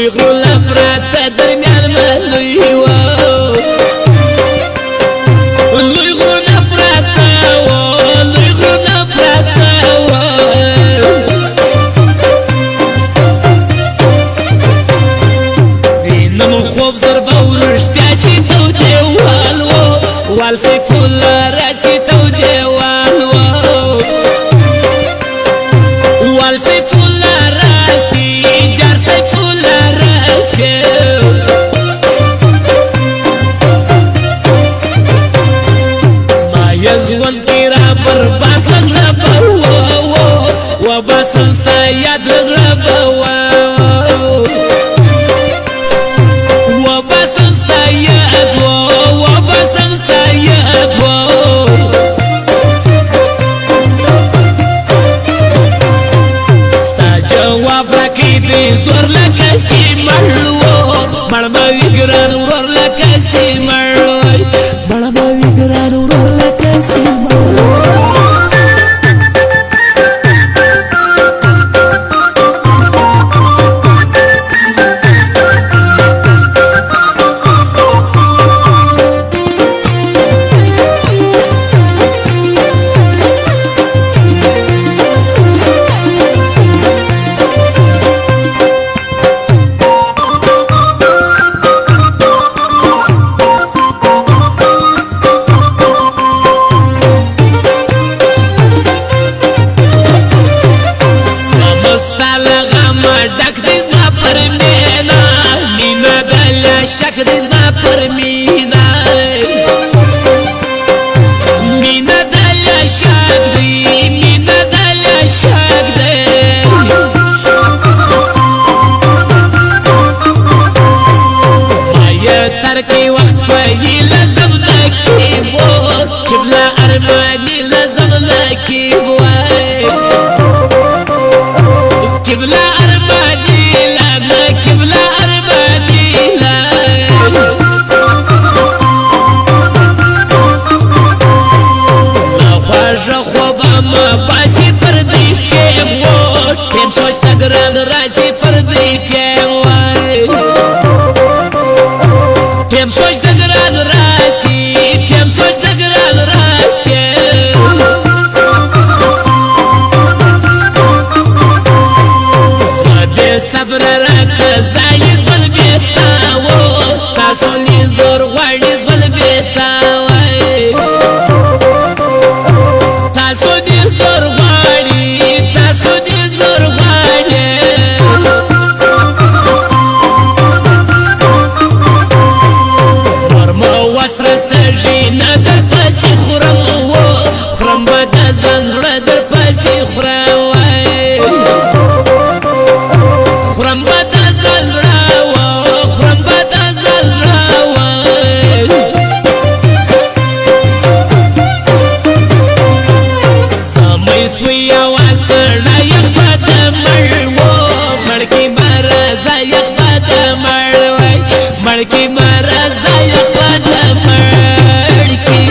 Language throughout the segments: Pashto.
لوی غرونه پراته درمیان ملوی و لوی غرونه پراته و لوی غرونه پراته و وینم خوب ضربه ورشتیا سی تو دیوال و وال سیف الله راسی تو دیوال و وال سیف الله راسی جار سیف الله راسی زما یزون کی را برباد لزړه به و بسم ستا یاد لزړه به و بسم ستا یاد و بسم ستا یاد ستا جواب راکړي دی زور لکه سیمړ مړ به وي ګران ورور لکه سیمړ مړ به وي ګران ورور لکه سیمړ شک دی زما پر مینا مینا دل شک دی مینا دل شک دی مایا ترکی وقت پایی لازم نکی بو کبلا ارمانی لازم نکی بو کبلا ارمانی لانا کبلا ارمانی باسی فردی ٹیم وہ ٹیم سوچتا گران راسی فردی ٹیم ٹیم سوچتا گران راسی ٹیم سوچتا گران راسی اسما بے صبر راکتا زائیز بل بیتا وہ تاسو لی زور وارنیز بل بیتا تاسو دی زور غاڑی تاسو دی زور غاڑی مرمو وسر سجی ندر پسی خورم خورم با دزن زړه در پسی خورم خورم با دزن زړه خورم با دزن زړه سوی واسر یخ بد مړو مړکی مرزا یخ بد مړوي مړکی مرزا یخ بد مړکی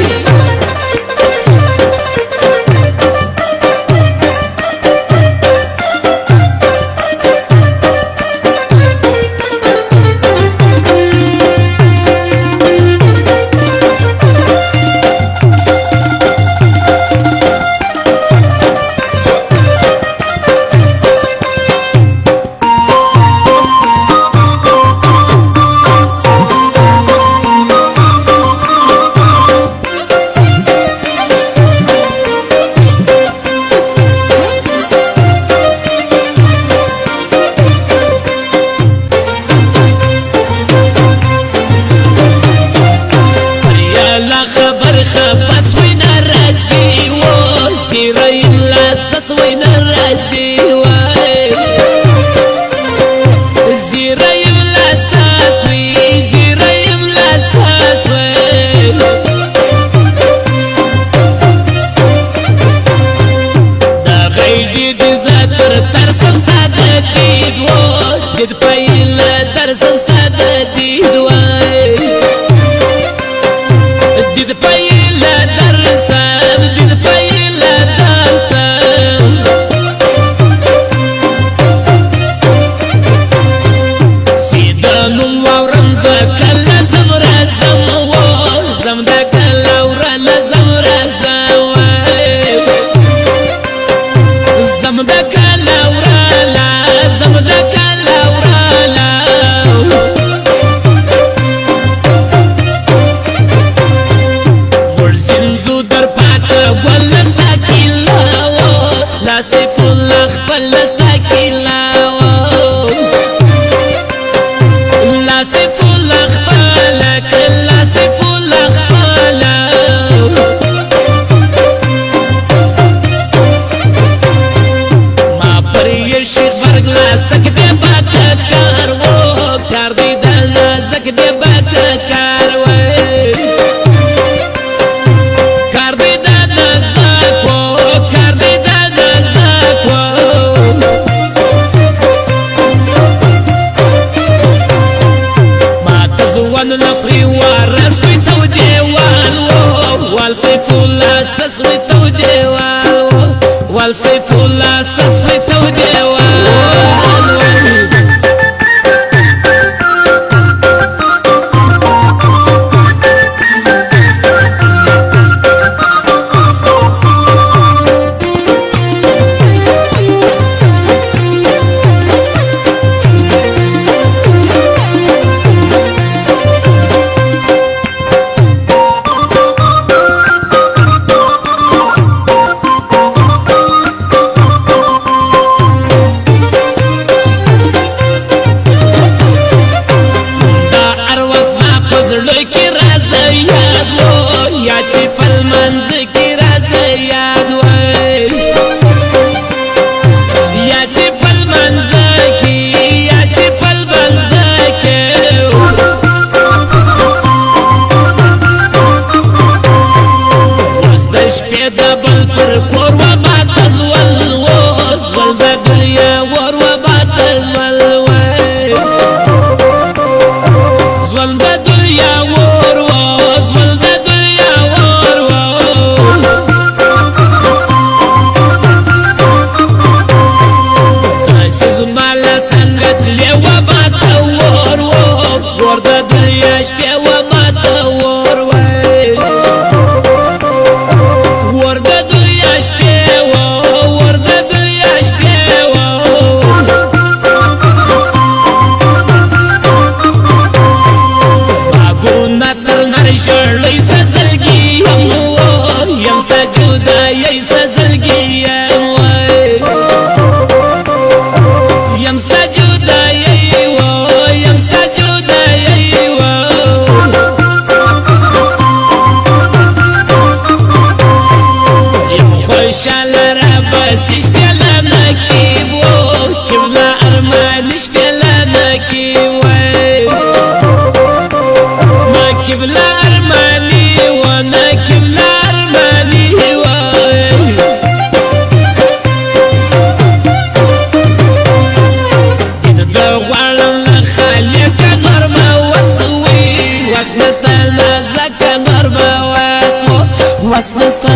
والسيف الله سسلته وديوان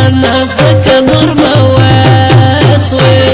وصلنا زكا نرمى واسوي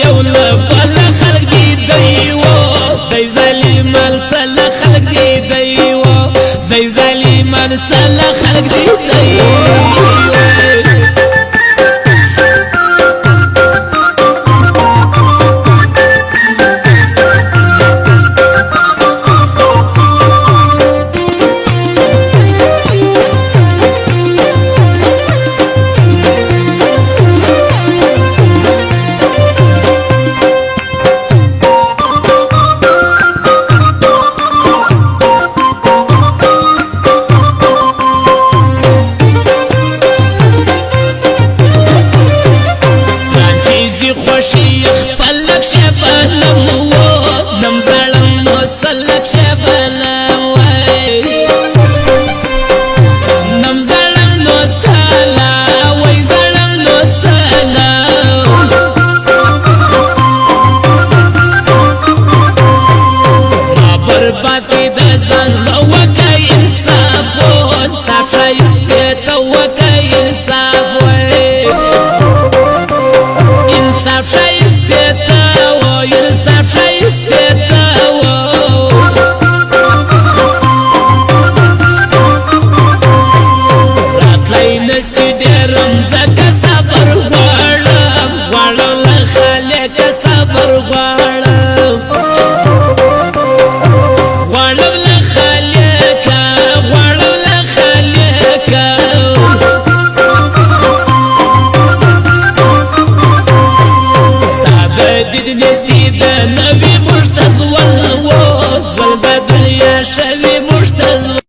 يولا بلا خلق دي افغان سالا خلق دی دی خوشی خپلک شبانم و نم زړم وسلک شبانم